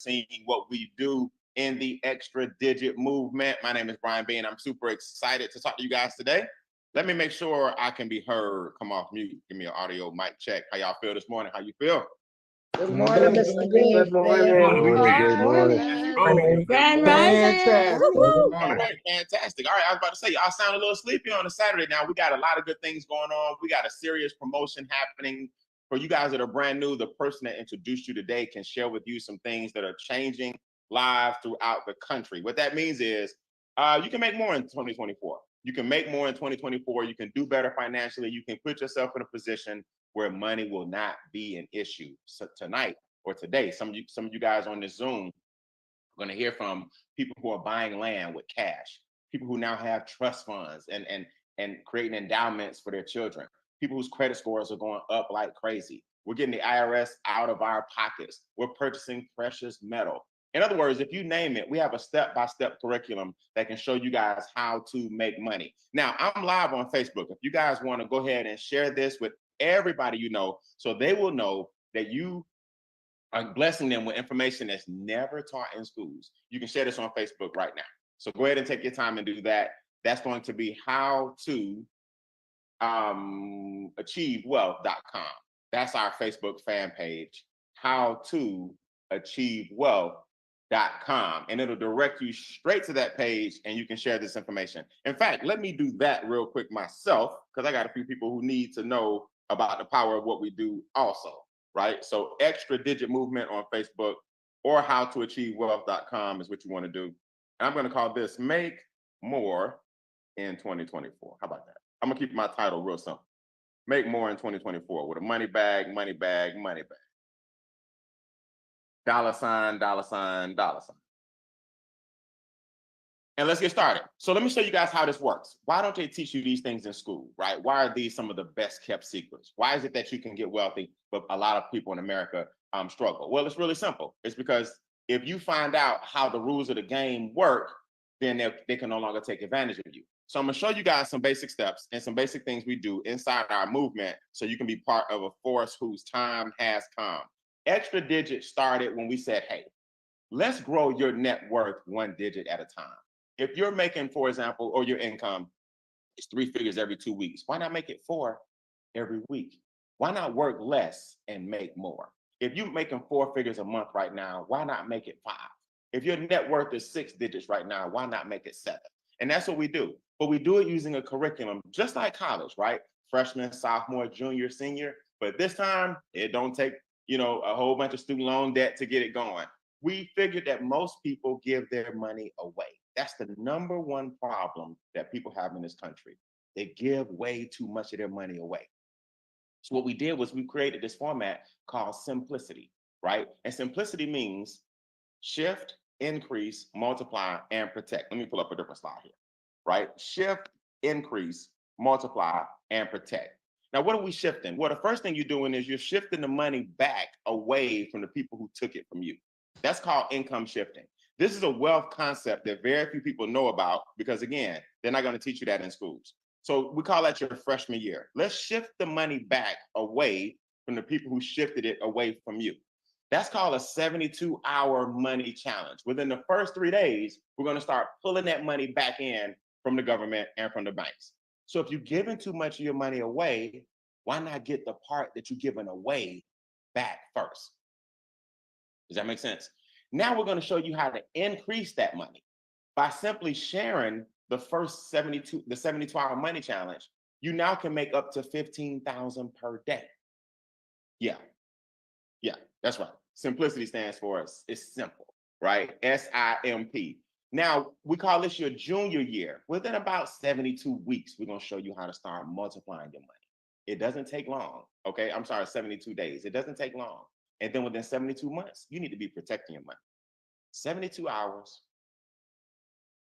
seeing what we do in the extra digit movement. My name is Brian B, and I'm super excited to talk to you guys today. Let me make sure I can be heard. Come off mute. Give me an audio mic check. How y'all feel this morning? How you feel? Good morning, Mr. Green. Good morning. Good morning. Grand Fantastic. Rising. Woo-hoo. All right, fantastic. All right, I was about to say, y'all sound a little sleepy on a Saturday now. We got a lot of good things going on. We got a serious promotion happening. For you guys that are brand new, the person that introduced you today can share with you some things that are changing lives throughout the country. What that means is you can make more in 2024. You can make more in 2024. You can do better financially. You can put yourself in a position where money will not be an issue. So tonight or today, some of you guys on this Zoom, we're going to hear from people who are buying land with cash, people who now have trust funds and creating endowments for their children, people whose credit scores are going up like crazy. We're getting the IRS out of our pockets. We're purchasing precious metal. In other words, if you name it, we have a step-by-step curriculum that can show you guys how to make money. Now, I'm live on Facebook. If you guys want to go ahead and share this with everybody you know, so they will know that you are blessing them with information that's never taught in schools. You can share this on Facebook right now. So go ahead and take your time and do that. That's going to be how to achievewealth.com. That's our Facebook fan page, how to achievewealth.com. And it'll direct you straight to that page and you can share this information. In fact, let me do that real quick myself, because I got a few people who need to know about the power of what we do also, right? So extra digit movement on Facebook or how to achievewealth.com is what you want to do. And I'm going to call this Make More in 2024. How about that? I'm going to keep my title real simple. Make more in 2024 with a money bag, money bag, money bag. Dollar sign, dollar sign, dollar sign. And let's get started. So let me show you guys how this works. Why don't they teach you these things in school, right? Why are these some of the best kept secrets? Why is it that you can get wealthy, but a lot of people in America struggle? Well, it's really simple. It's because if you find out how the rules of the game work, then they can no longer take advantage of you. So I'm gonna show you guys some basic steps and some basic things we do inside our movement so you can be part of a force whose time has come. Extra digit started when we said, hey, let's grow your net worth one digit at a time. If you're making, for example, or your income is 3 figures every 2 weeks, why not make it 4 every week? Why not work less and make more? If you're making 4 figures a month right now, why not make it 5? If your net worth is 6 digits right now, why not make it 7? And that's what we do. But we do it using a curriculum, just like college, right? Freshman, sophomore, junior, senior. But this time, it don't take, a whole bunch of student loan debt to get it going. We figured that most people give their money away. That's the number one problem that people have in this country. They give way too much of their money away. So what we did was we created this format called simplicity, right? And simplicity means shift, increase, multiply, and protect. Let me pull up a different slide here, right? Shift, increase, multiply, and protect. Now, what are we shifting? Well, the first thing you're doing is you're shifting the money back away from the people who took it from you. That's called income shifting. This is a wealth concept that very few people know about because, again, they're not going to teach you that in schools. So we call that your freshman year. Let's shift the money back away from the people who shifted it away from you. That's called a 72-hour money challenge. Within the first 3 days, we're going to start pulling that money back in from the government and from the banks. So if you're giving too much of your money away, why not get the part that you're giving away back first? Does that make sense? Now we're going to show you how to increase that money by simply sharing the first 72-hour money challenge. You now can make up to $15,000 per day. Yeah, that's right. Simplicity stands for it's simple, right? S.I.M.P. Now we call this your junior year. Within about 72 weeks, we're going to show you how to start multiplying your money. It doesn't take long. Okay, I'm sorry, 72 days. It doesn't take long. And then within 72 months, you need to be protecting your money. 72 hours,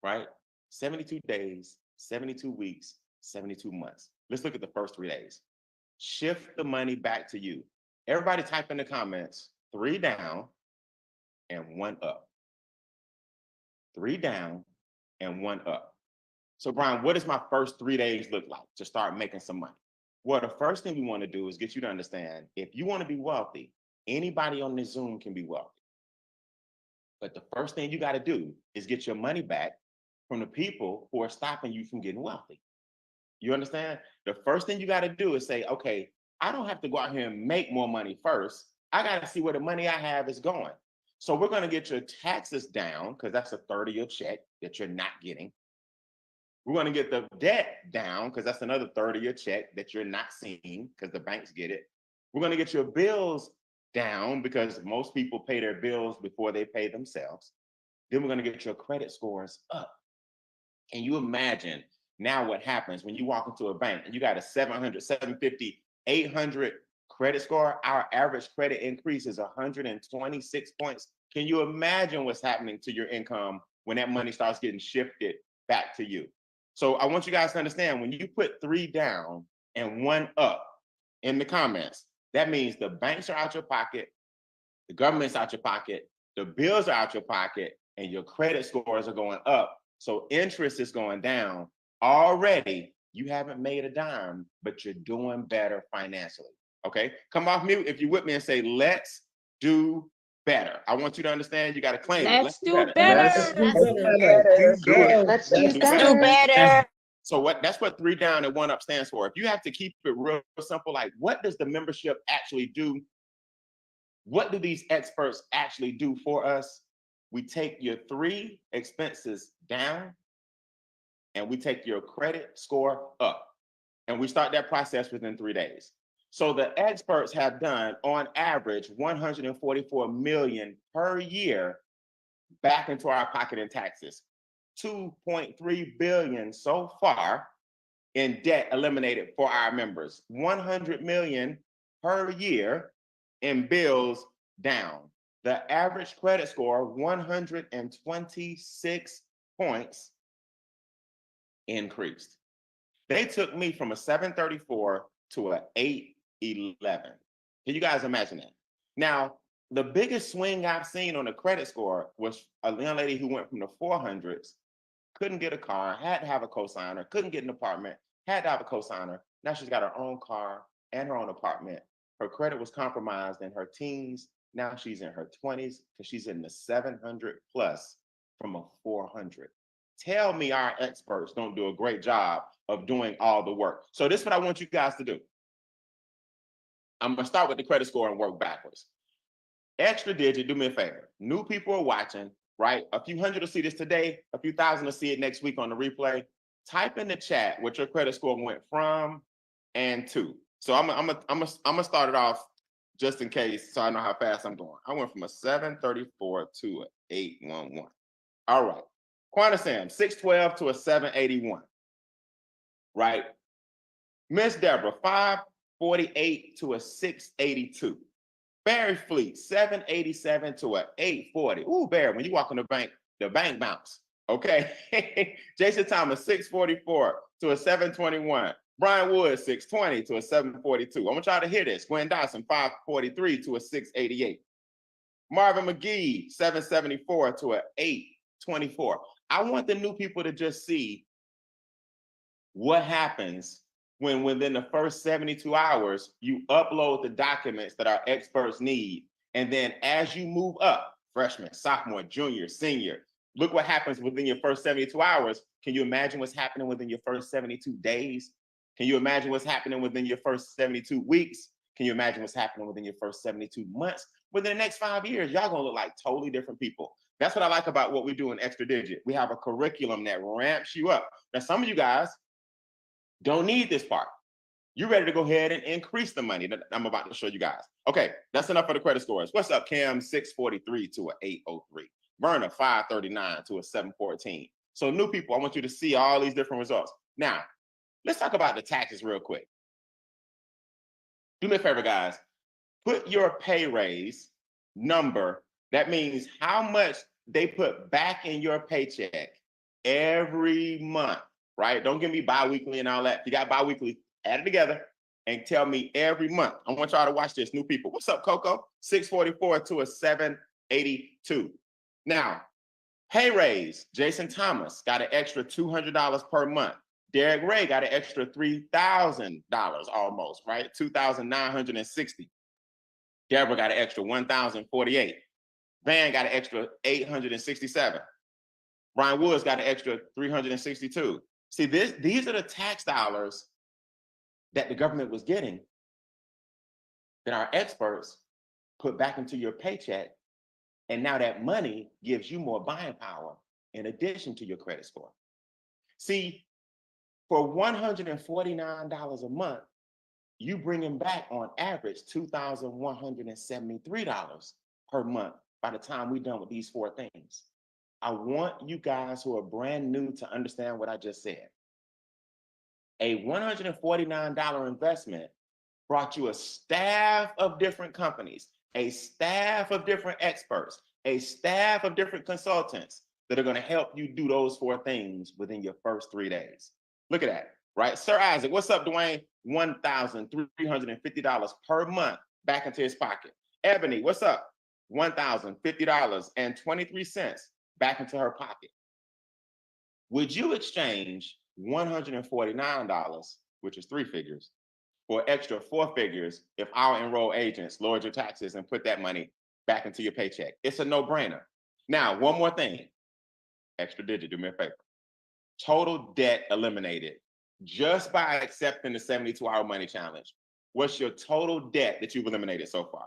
right? 72 days, 72 weeks, 72 months. Let's look at the first 3 days. Shift the money back to you. Everybody type in the comments, 3 down and 1 up. 3 down and 1 up. So Brian, what does my first 3 days look like to start making some money? Well, the first thing we want to do is get you to understand, if you want to be wealthy, anybody on this Zoom can be wealthy. But the first thing you got to do is get your money back from the people who are stopping you from getting wealthy. You understand? The first thing you got to do is say, okay, I don't have to go out here and make more money first. I got to see where the money I have is going. So we're going to get your taxes down because that's a third of your check that you're not getting. We're going to get the debt down because that's another third of your check that you're not seeing because the banks get it. We're going to get your bills down because most people pay their bills before they pay themselves. Then we're going to get your credit scores up. Can you imagine now what happens when you walk into a bank and you got a 700, 750, 800 credit score? Our average credit increase is 126 points. Can you imagine what's happening to your income when that money starts getting shifted back to you? So I want you guys to understand, when you put 3 down and 1 up in the comments, that means the banks are out your pocket, the government's out your pocket, the bills are out your pocket, and your credit scores are going up. So interest is going down. Already, you haven't made a dime, but you're doing better financially. Okay? Come off mute if you're with me and say, let's do better. I want you to understand, you got to claim it. Let's do better. Let's do Let's better. Do it. Let's do do better. better. So that's what 3 down and 1 up stands for. If you have to keep it real simple, like, what does the membership actually do? What do these experts actually do for us? We take your 3 expenses down and we take your credit score up. And we start that process within 3 days. So the experts have done, on average, 144 million per year back into our pocket in taxes. 2.3 billion so far in debt eliminated for our members. 100 million per year in bills down. The average credit score, 126 points increased. They took me from a 734 to an 811. Can you guys imagine that? Now, the biggest swing I've seen on the credit score was a young lady who went from the 400s, couldn't get a car, had to have a cosigner, couldn't get an apartment, had to have a cosigner. Now she's got her own car and her own apartment. Her credit was compromised in her teens. Now she's in her 20s because she's in the 700 plus from a 400. Tell me our experts don't do a great job of doing all the work. So this is what I want you guys to do. I'm going to start with the credit score and work backwards. Extra digit, do me a favor. New people are watching, right? A few hundred will see this today. A few thousand will see it next week on the replay. Type in the chat what your credit score went from and to. So I'm gonna start it off just in case, so I know how fast I'm going. I went from a 734 to an 811. All right. Quantasam, 612 to a 781. Right? Miss Deborah, 548 to a 682. Barry Fleet, 787 to a 840. Ooh, Barry, when you walk in the bank bounce. Okay. Jason Thomas, 644 to a 721. Brian Wood, 620 to a 742. I want y'all to hear this. Gwen Dawson, 543 to a 688. Marvin McGee, 774 to a 824. I want the new people to just see what happens when within the first 72 hours, you upload the documents that our experts need. And then as you move up, freshman, sophomore, junior, senior, look what happens within your first 72 hours. Can you imagine what's happening within your first 72 days? Can you imagine what's happening within your first 72 weeks? Can you imagine what's happening within your first 72 months? Within the next 5 years, y'all gonna look like totally different people. That's what I like about what we do in Extra Digit. We have a curriculum that ramps you up. Now, some of you guys don't need this part. You're ready to go ahead and increase the money that I'm about to show you guys. Okay, that's enough for the credit scores. What's up, Cam? 643 to an 803. Verna, 539 to a 714. So new people, I want you to see all these different results. Now, let's talk about the taxes real quick. Do me a favor, guys. Put your pay raise number. That means how much they put back in your paycheck every month, right? Don't give me bi-weekly and all that. If you got bi-weekly, add it together and tell me every month. I want y'all to watch this, new people. What's up, Coco? 644 to a 782. Now, pay raise. Jason Thomas got an extra $200 per month. Derek Ray got an extra $3,000 almost, right? $2,960. Deborah got an extra $1,048. Van got an extra 867. Brian Woods got an extra 362. See, these are the tax dollars that the government was getting that our experts put back into your paycheck. And now that money gives you more buying power in addition to your credit score. See, for $149 a month, you bringing back on average $2,173 per month by the time we're done with these four things. I want you guys who are brand new to understand what I just said. A $149 investment brought you a staff of different companies, a staff of different experts, a staff of different consultants that are going to help you do those four things within your first 3 days. Look at that, right? Sir Isaac, what's up, Dwayne? $1,350 per month back into his pocket. Ebony, what's up? $1,050.23 back into her pocket. Would you exchange $149, which is 3 figures, for extra 4 figures if our enrolled agents lowered your taxes and put that money back into your paycheck? It's a no-brainer. Now, one more thing. Extra digit, do me a favor. Total debt eliminated just by accepting the 72-hour money challenge. What's your total debt that you've eliminated so far?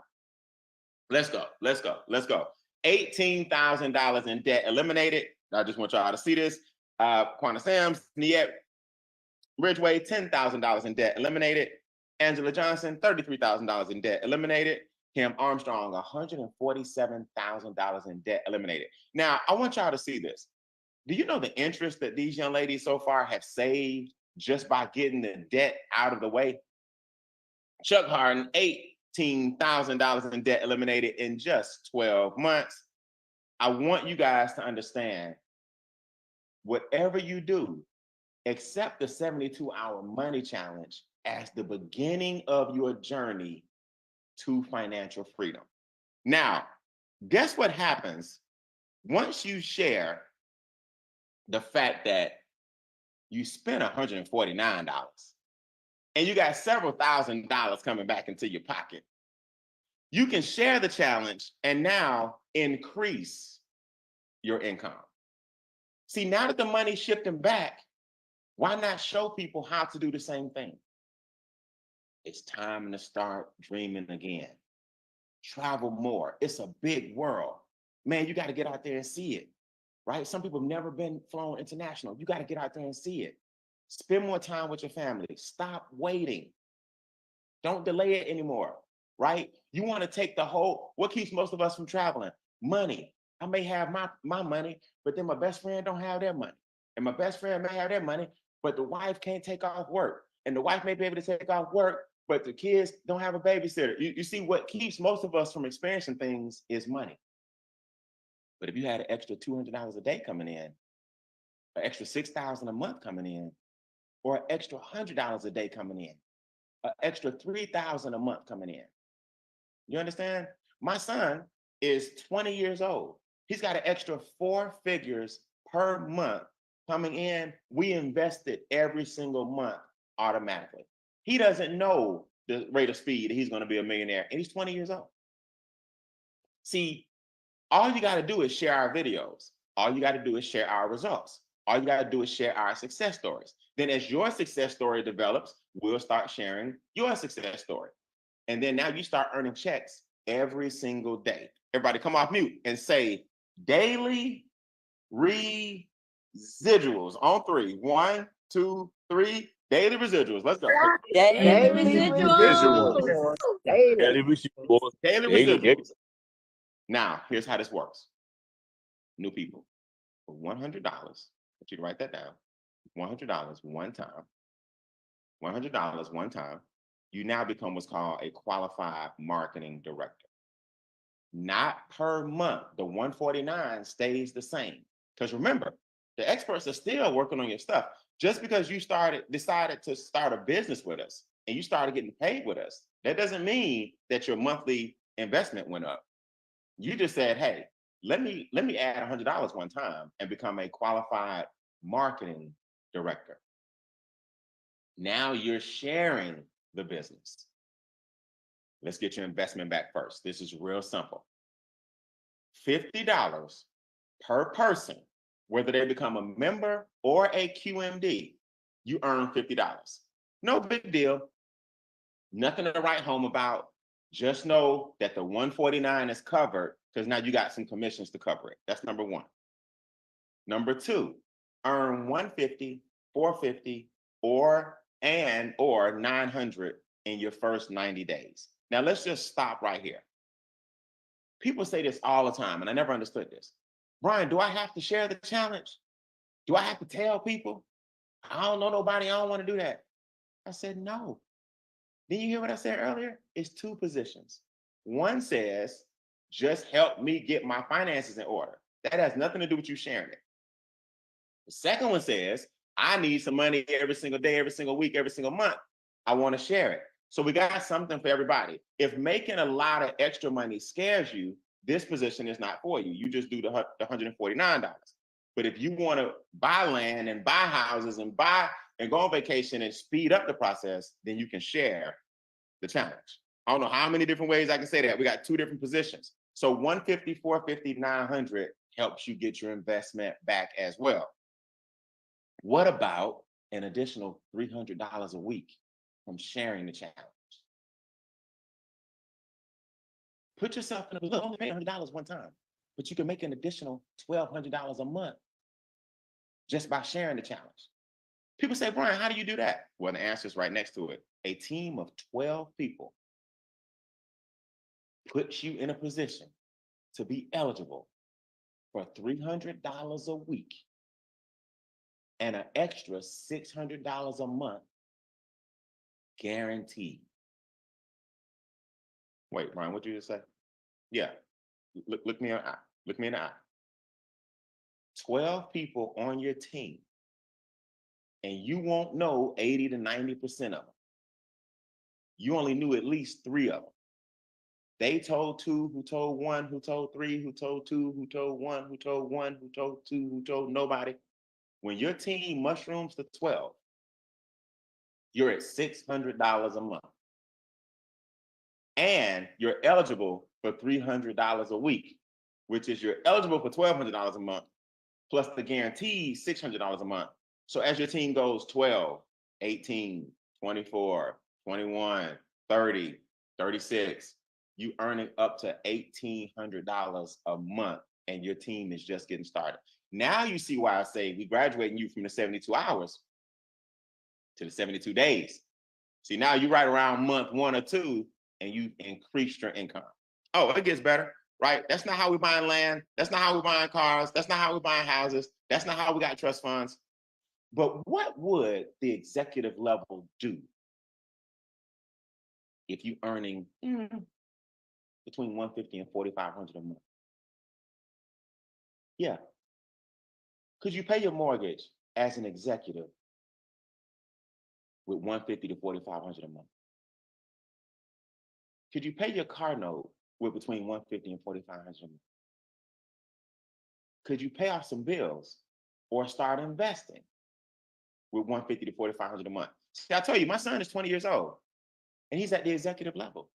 Let's go. $18,000 in debt eliminated. I just want y'all to see this. Quanta Sams, Niet Ridgeway, $10,000 in debt eliminated. Angela Johnson, $33,000 in debt eliminated. Kim Armstrong, $147,000 in debt eliminated. Now, I want y'all to see this. Do you know the interest that these young ladies so far have saved just by getting the debt out of the way? Chuck Harden, $18,000 in debt eliminated in just 12 months. I want you guys to understand, whatever you do, accept the 72-hour money challenge as the beginning of your journey to financial freedom. Now, guess what happens once you share the fact that you spent $149 and you got several $1,000s coming back into your pocket? You can share the challenge and now increase your income. See, now that the money's shifting back, why not show people how to do the same thing? It's time to start dreaming again. Travel more. It's a big world. Man, you got to get out there and see it, right? Some people have never been flown international. You got to get out there and see it. Spend more time with your family. Stop waiting. Don't delay it anymore, right? You want to take the whole, what keeps most of us from traveling? Money. I may have my money, but then my best friend don't have their money. And my best friend may have their money, but the wife can't take off work. And the wife may be able to take off work, but the kids don't have a babysitter. You see, what keeps most of us from experiencing things is money. But if you had an extra $200 a day coming in, an extra $6,000 a month coming in, or an extra $100 a day coming in, an extra $3,000 a month coming in. You understand? My son is 20 years old. He's got an extra 4 figures per month coming in. We invest it every single month automatically. He doesn't know the rate of speed that he's going to be a millionaire, and he's 20 years old. See, all you got to do is share our videos. All you got to do is share our results. All you got to do is share our success stories. Then as your success story develops, we'll start sharing your success story. And then now you start earning checks every single day. Everybody come off mute and say daily residuals on 3. 1, 2, 3. Daily residuals. Let's go. Daily Visuals. residuals. Daily. Daily visuals. Daily Daily. residuals. Now, here's how this works. New people, for $100, I want you to write that down. $100 one time. $100 one time. You now become what's called a qualified marketing director. Not per month. The 149 stays the same. Because remember, the experts are still working on your stuff. Just because you decided to start a business with us and you started getting paid with us, that doesn't mean that your monthly investment went up. You just said, hey, let me add $100 one time and become a qualified marketing director. Now you're sharing the business. Let's get your investment back first. This is real simple. $50 per person, whether they become a member or a QMD, you earn $50. No big deal. Nothing to write home about. Just know that the 149 is covered because now you got some commissions to cover it. That's number one. Number two, earn 150, 450, or 900 in your first 90 days. Now let's just stop right here. People say this all the time, and I never understood this. Brian, do I have to share the challenge? Do I have to tell people? I don't know nobody. I don't want to do that. I said, no. Did you hear what I said earlier? It's two positions. One says, just help me get my finances in order. That has nothing to do with you sharing it. The second one says, I need some money every single day, every single week, every single month. I want to share it. So we got something for everybody. If making a lot of extra money scares you, this position is not for you. You just do the $149. But if you want to buy land and buy houses and go on vacation and speed up the process, then you can share the challenge. I don't know how many different ways I can say that. We got two different positions. So 150, 450, 900 helps you get your investment back as well. What about an additional $300 a week from sharing the challenge? Put yourself in a position, only pay $100 one time, but you can make an additional $1,200 a month just by sharing the challenge. People say, Brian, how do you do that? Well, the answer is right next to it. A team of 12 people puts you in a position to be eligible for $300 a week and an extra $600 a month guaranteed. Wait, Brian, what did you just say? Yeah, look me in the eye. Look me in the eye. 12 people on your team, and you won't know 80 to 90% of them. You only knew at least 3 of them. They told 2, who told 1, who told 3, who told 2, who told 1, who told 1, who told 2, who told nobody. When your team mushrooms to 12, you're at $600 a month. And you're eligible for $300 a week, which is you're eligible for $1,200 a month, plus the guaranteed $600 a month. So as your team goes 12, 18, 24, 21, 30, 36, you earning up to $1,800 a month, and your team is just getting started. Now you see why I say we graduating you from the 72 hours to the 72 days. See, now you right around month 1 or 2, and you increased your income. Oh, it gets better, right? That's not how we buying land. That's not how we buying cars. That's not how we buying houses. That's not how we got trust funds. But what would the executive level do if you earning between 150 and 4,500 a month? Yeah. Could you pay your mortgage as an executive with 150 to 4,500 a month? Could you pay your car note with between 150 and 4,500 a month? Could you pay off some bills or start investing with 150 to 4,500 a month? See, I tell you, my son is 20 years old and he's at the executive level.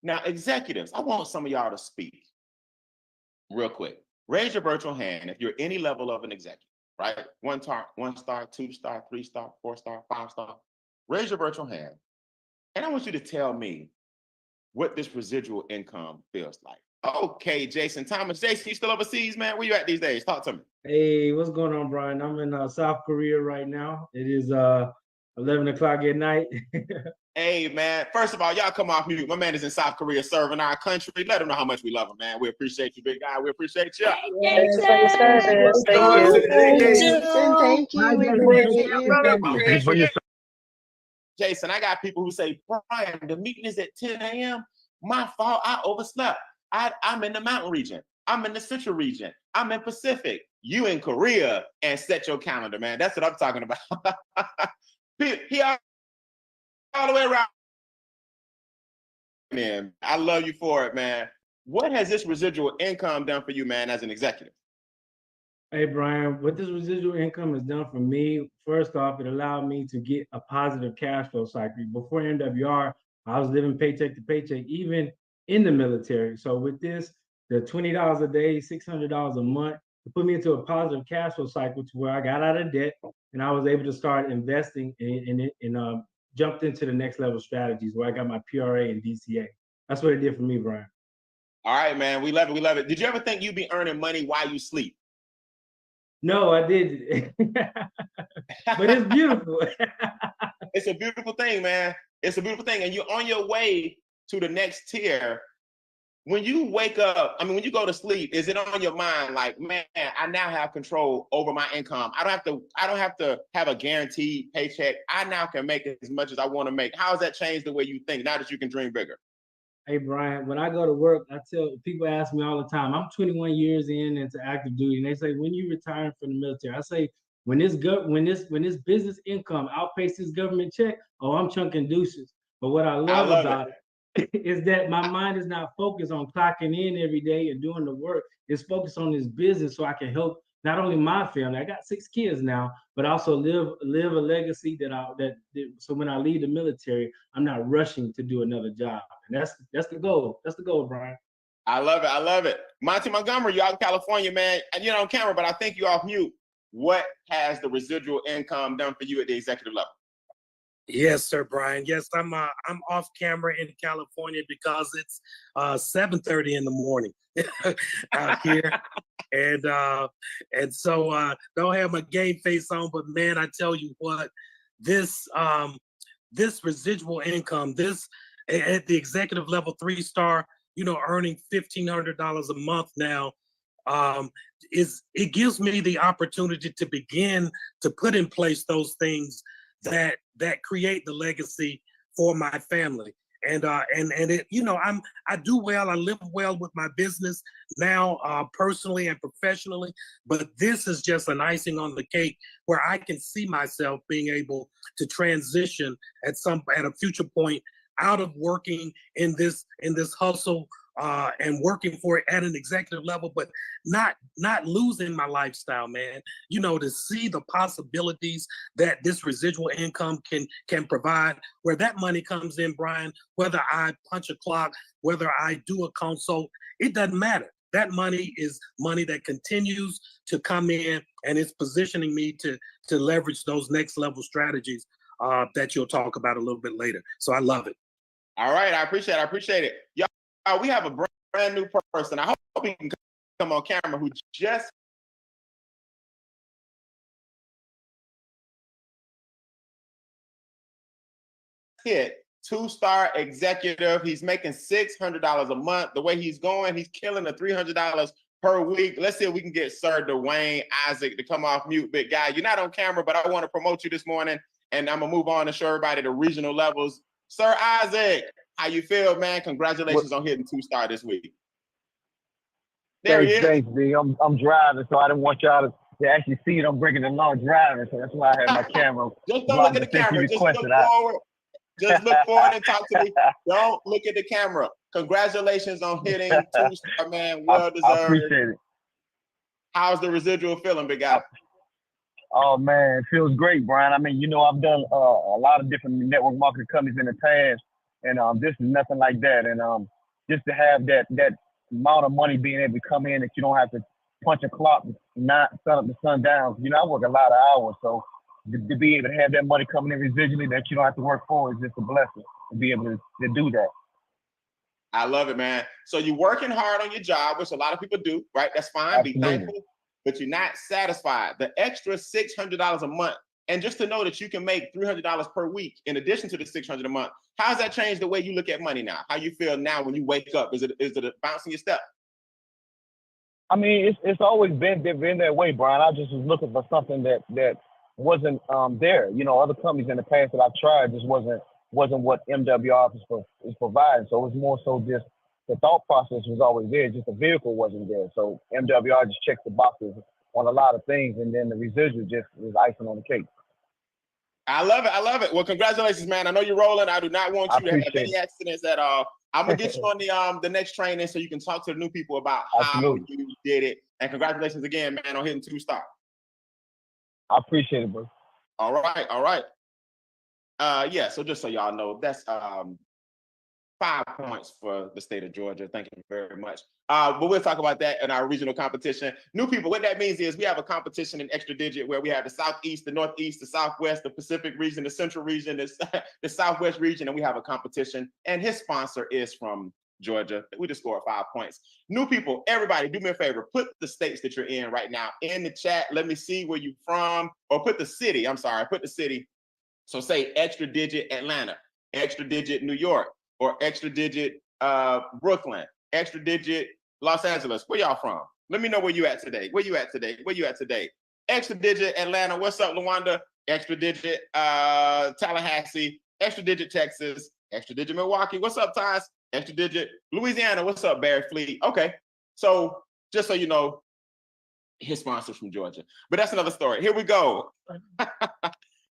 Now, executives, I want some of y'all to speak real quick. Raise your virtual hand if you're any level of an executive, right? 1 star, 2 star, 3 star, 4 star, 5 star. Raise your virtual hand. And I want you to tell me what this residual income feels like. Okay, Jason Thomas. Jason, you still overseas, man? Where you at these days? Talk to me. Hey, what's going on, Brian? I'm in South Korea right now. It is 11 o'clock at night. Hey, man. First of all, y'all come off mute. My man is in South Korea serving our country. Let him know how much we love him, man. We appreciate you, big guy. We appreciate you. Thanks for your service. Thank you. Thank you. We appreciate you. Jason, I got people who say, Brian, the meeting is at 10 a.m. My fault. I overslept. I'm in the mountain region. I'm in the central region. I'm in Pacific. You in Korea, and set your calendar, man. That's what I'm talking about. He all the way around. Man, I love you for it, man. What has this residual income done for you, man, as an executive? Hey, Brian, what this residual income has done for me, first off, it allowed me to get a positive cash flow cycle. Before MWR, I was living paycheck to paycheck, even in the military. So with this, the $20 a day, $600 a month, to put me into a positive cash flow cycle to where I got out of debt and I was able to start investing and jumped into the next level strategies where I got my PRA and DCA. That's what it did for me, Brian. All right, man. We love it. We love it. Did you ever think you'd be earning money while you sleep? No, I didn't. But it's beautiful. It's a beautiful thing, man. It's a beautiful thing. And you're on your way to the next tier. When you wake up, I mean, when you go to sleep, is it on your mind like, man, I now have control over my income. I don't have to have a guaranteed paycheck. I now can make as much as I want to make. How has that changed the way you think now that you can dream bigger? Hey, Brian, when I go to work, I tell people ask me all the time, I'm 21 years in into active duty, and they say, when you retiring from the military? I say, when this business income outpaces government check, oh, I'm chunking deuces. But what I I love love about it. it is that my mind is not focused on clocking in every day and doing the work. It's focused on this business so I can help not only my family, I got 6 kids now, but also live a legacy so when I leave the military, I'm not rushing to do another job. And that's the goal. That's the goal, Brian. I love it. I love it. Monty Montgomery, you out in California, man. And you're on camera, but I think you're off mute. What has the residual income done for you at the executive level? Yes, sir, Brian. Yes, I'm off camera in California because it's 7:30 in the morning out here, and so don't have my game face on. But man, I tell you what, this this residual income, this at the executive level 3-star, earning $1,500 a month now, it gives me the opportunity to begin to put in place those things that create the legacy for my family. And it, I do well, I live well with my business now, personally and professionally, but this is just an icing on the cake where I can see myself being able to transition at a future point out of working in this hustle and working for it at an executive level, but not losing my lifestyle, man. To see the possibilities that this residual income can provide, where that money comes in, Brian, whether I punch a clock, whether I do a consult, it doesn't matter. That money is money that continues to come in, and it's positioning me to leverage those next level strategies that you'll talk about a little bit later. So I love it. All right, I appreciate it. Y'all, we have a brand new person. I hope he can come on camera who just hit 2-star executive. He's making $600 a month. The way he's going, he's killing the $300 per week. Let's see if we can get Sir Dwayne Isaac to come off mute, big guy. You're not on camera, but I want to promote you this morning, and I'm gonna move on and show everybody the regional levels. Sir Isaac, how you feel, man? Congratulations on hitting 2-star this week. There he is. Thanks, B. I'm driving, so I didn't want y'all to actually see it. I'm breaking the law driving, so that's why I have my camera. Just don't look at the camera. Just look forward. Just look forward and talk to me. Don't look at the camera. Congratulations on hitting 2-star, man. Well deserved. I appreciate it. How's the residual feeling, big guy? Oh man, it feels great, Brian. I mean, I've done a lot of different network marketing companies in the past, and this is nothing like that. And just to have that amount of money being able to come in that you don't have to punch a clock, not sun up to sundown. I work a lot of hours, so to be able to have that money coming in residually that you don't have to work for is just a blessing to be able to do that. I love it, man. So you're working hard on your job, which a lot of people do, right? That's fine. Absolutely. Be thankful. But you're not satisfied. The extra $600 a month, and just to know that you can make $300 per week in addition to the $600 a month, how has that changed the way you look at money now? How you feel now when you wake up? Is it a bounce in your step? I mean, it's always been that way, Brian. I just was looking for something that wasn't there. Other companies in the past that I've tried just wasn't what MWR is providing. So it was more so just the thought process was always there, just the vehicle wasn't there. So MWR just checks the boxes on a lot of things, and then the residual just is icing on the cake. I love it. I love it. Well, congratulations, man. I know you're rolling. I do not want you to have any accidents at all. I'm gonna get you on the next training so you can talk to the new people about how you did it. And congratulations again, man, on hitting 2-star. I appreciate it, bro. All right. Yeah, so just so y'all know, that's 5 points for the state of Georgia. Thank you very much. But we'll talk about that in our regional competition. New people, what that means is we have a competition in extra digit where we have the Southeast, the Northeast, the Southwest, the Pacific region, the Central region, the Southwest region, and we have a competition. And his sponsor is from Georgia. We just scored 5 points. New people, everybody, do me a favor. Put the states that you're in right now in the chat. Let me see where you're from, or put the city. I'm sorry, put the city. So say extra digit Atlanta, extra digit New York, or extra digit Brooklyn, extra digit Los Angeles. Where y'all from? Let me know where you at today. Where you at today? Where you at today? Extra digit Atlanta. What's up, Lawanda? Extra digit Tallahassee, extra digit Texas, extra digit Milwaukee. What's up, Taz? Extra digit Louisiana. What's up, Barry Fleet? Okay. So just so you know, his sponsor's from Georgia. But that's another story. Here we go.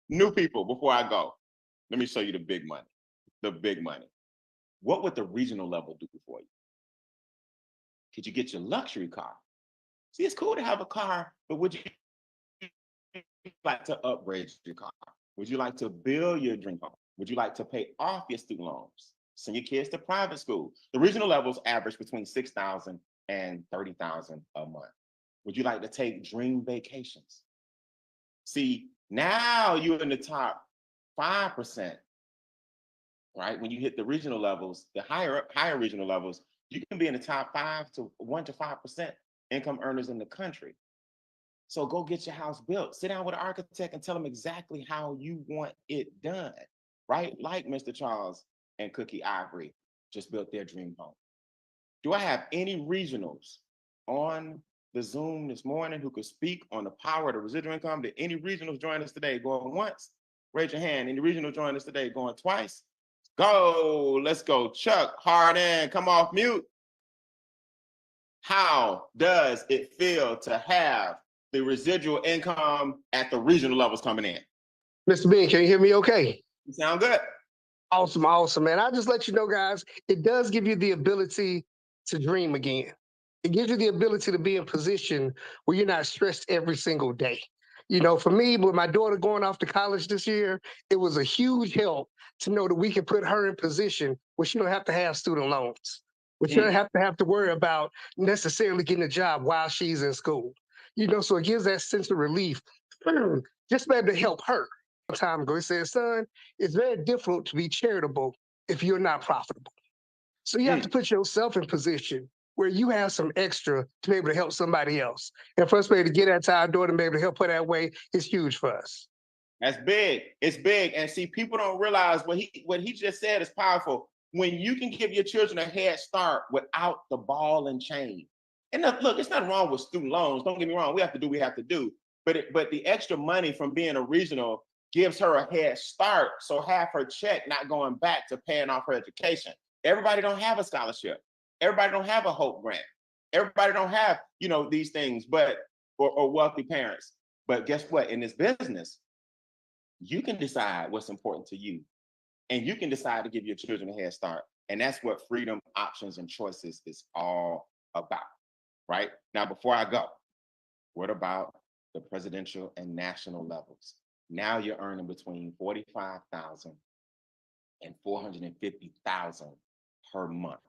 New people, before I go, let me show you the big money. The big money. What would the regional level do for you? Could you get your luxury car? See, it's cool to have a car, but would you like to upgrade your car? Would you like to build your dream home? Would you like to pay off your student loans? Send your kids to private school? The regional levels average between $6,000 and $30,000 a month. Would you like to take dream vacations? See, now you're in the top 5%, right? When you hit the regional levels, the higher regional levels, you can be in the top 1 to 5% income earners in the country. So go get your house built. Sit down with an architect and tell them exactly how you want it done, right? Like Mr. Charles and Cookie Ivory just built their dream home. Do I have any regionals on the Zoom this morning who could speak on the power of the residual income? Did any regionals join us today? Going once? Raise your hand. Any regional join us today? Going twice? Go. Let's go. Chuck Harden, come off mute. How does it feel to have the residual income at the regional levels coming in? Mr. Bean, can you hear me okay? You sound good. Awesome, awesome, man. I'll just let you know, guys, it does give you the ability to dream again. It gives you the ability to be in position where you're not stressed every single day. You know, for me, with my daughter going off to college this year, it was a huge help to know that we can put her in position where she don't have to have student loans, where she don't have to worry about necessarily getting a job while she's in school. You know, so it gives that sense of relief just to be able to help her. Time ago, he said, son, it's very difficult to be charitable if you're not profitable. So you have to put yourself in position where you have some extra to be able to help somebody else. And for us to be able to get that to our daughter and be able to help her that way is huge for us. That's big. It's big. And see, people don't realize what he just said is powerful. When you can give your children a head start without the ball and chain. And look, it's nothing wrong with student loans. Don't get me wrong. We have to do what we have to do. But the extra money from being a regional gives her a head start. So half her check not going back to paying off her education. Everybody don't have a scholarship. Everybody don't have a Hope grant. Everybody don't have, these things, or wealthy parents. But guess what? In this business, you can decide what's important to you. And you can decide to give your children a head start. And that's what freedom, options, and choices is all about, right? Now, before I go, what about the presidential and national levels? Now you're earning between $45,000 and $450,000 per month.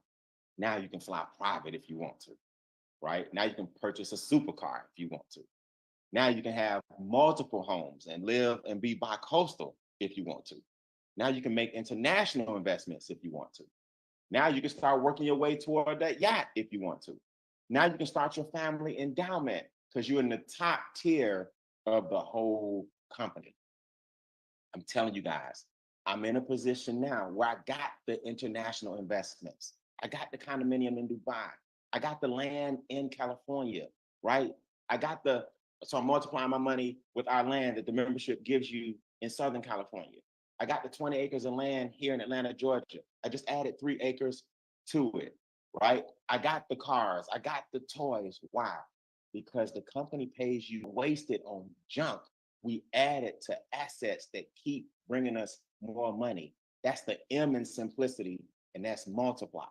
Now you can fly private if you want to, right? Now you can purchase a supercar if you want to. Now you can have multiple homes and live and be bi-coastal if you want to. Now you can make international investments if you want to. Now you can start working your way toward that yacht if you want to. Now you can start your family endowment because you're in the top tier of the whole company. I'm telling you guys, I'm in a position now where I got the international investments. I got the condominium in Dubai. I got the land in California, right? So I'm multiplying my money with our land that the membership gives you in Southern California. I got the 20 acres of land here in Atlanta, Georgia. I just added 3 acres to it, right? I got the cars. I got the toys. Why? Because the company pays you wasted on junk. We add it to assets that keep bringing us more money. That's the M in simplicity, and that's multiply.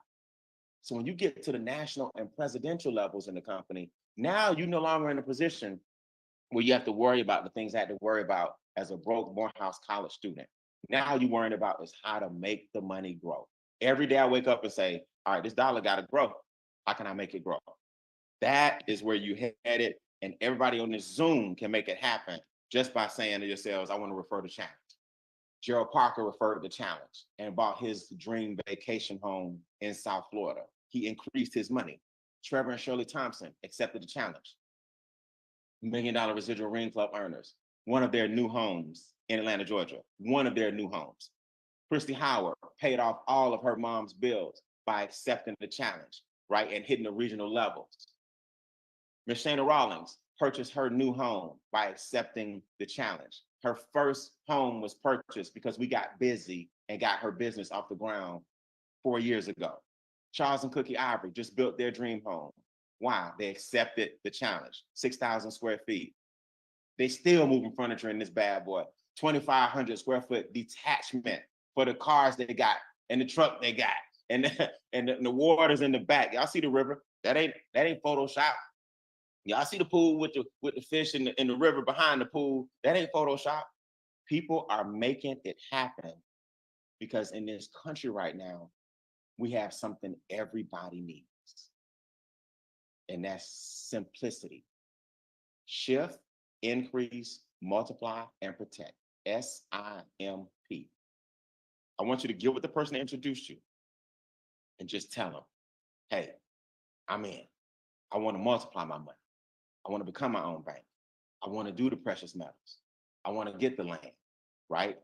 So when you get to the national and presidential levels in the company, now you're no longer in a position where you have to worry about the things I had to worry about as a broke Morehouse College student. Now you're worrying about is how to make the money grow. Every day I wake up and say, all right, this dollar got to grow. How can I make it grow? That is where you headed, and everybody on this Zoom can make it happen just by saying to yourselves, I want to refer to challenge. Gerald Parker referred to challenge and bought his dream vacation home in South Florida. He increased his money. Trevor and Shirley Thompson accepted the challenge. $1 Million Residual Ring Club earners, one of their new homes in Atlanta, Georgia, one of their new homes. Christy Howard paid off all of her mom's bills by accepting the challenge, right, and hitting the regional levels. Miss Shana Rawlings purchased her new home by accepting the challenge. Her first home was purchased because we got busy and got her business off the ground 4 years ago. Charles and Cookie Ivory just built their dream home. Why? They accepted the challenge, 6,000 square feet. They still moving furniture in this bad boy, 2,500 square foot detachment for the cars they got and the truck they got and the waters in the back. Y'all see the river? That ain't Photoshop. Y'all see the pool with the fish in the river behind the pool? That ain't Photoshop. People are making it happen because in this country right now, we have something everybody needs. And that's simplicity. Shift, increase, multiply, and protect. S.I.M.P. I want you to get with the person that introduced you and just tell them, hey, I'm in. I want to multiply my money. I want to become my own bank. I want to do the precious metals. I want to get the land, right?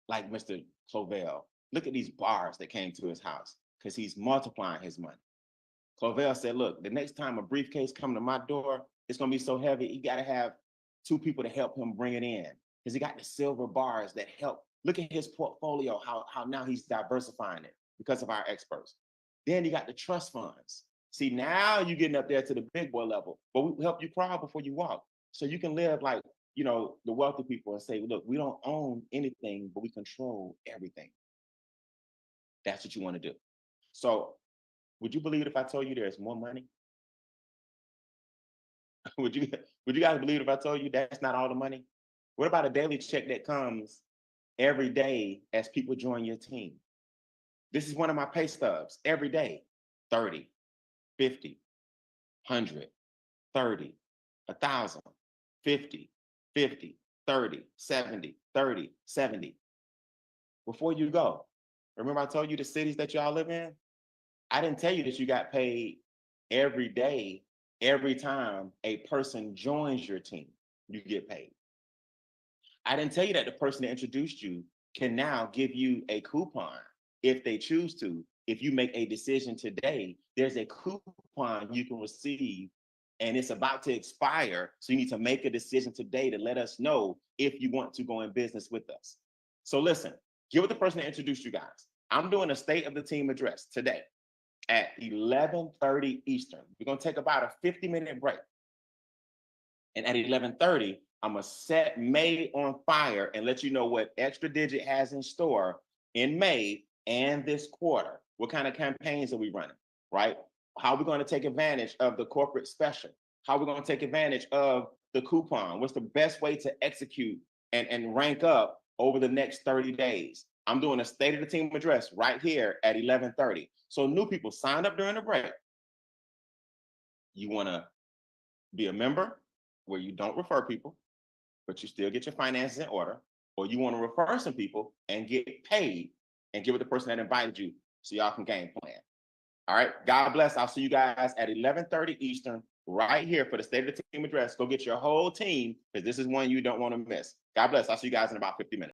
Like Mr. Clovell, look at these bars that came to his house because he's multiplying his money. Clovell said, look, the next time a briefcase come to my door, it's going to be so heavy, he got to have 2 people to help him bring it in because he got the silver bars that help. Look at his portfolio, how now he's diversifying it because of our experts. Then you got the trust funds. See, now you're getting up there to the big boy level, but we help you crawl before you walk. So you can live like, you know, the wealthy people and say, look, we don't own anything, but we control everything. That's what you want to do. So would you believe it if I told you there's more money? Would you guys believe it if I told you that's not all the money? What about a daily check that comes every day as people join your team? This is one of my pay stubs every day. 30, 50, 100, 30, 1,000, 50, 50, 30, 70, 30, 70. Before you go, remember I told you the cities that y'all live in? I didn't tell you that you got paid every day, every time a person joins your team, you get paid. I didn't tell you that the person that introduced you can now give you a coupon if they choose to. If you make a decision today, there's a coupon you can receive and it's about to expire. So you need to make a decision today to let us know if you want to go in business with us. So listen, get with the person that introduced you guys. I'm doing a state of the team address today at 11:30 Eastern. We're going to take about a 50-minute break. And at 11:30, I'm going to set May on fire and let you know what Extra Digit has in store in May and this quarter. What kind of campaigns are we running, right? How are we going to take advantage of the corporate special? How are we going to take advantage of the coupon? What's the best way to execute and rank up over the next 30 days? I'm doing a state of the team address right here at 11:30. So new people sign up during the break. You want to be a member where you don't refer people, but you still get your finances in order, or you want to refer some people and get paid and give it the person that invited you so y'all can game plan. All right, God bless. I'll see you guys at 11:30 Eastern right here for the State of the Team address. Go get your whole team because this is one you don't want to miss. God bless. I'll see you guys in about 50 minutes.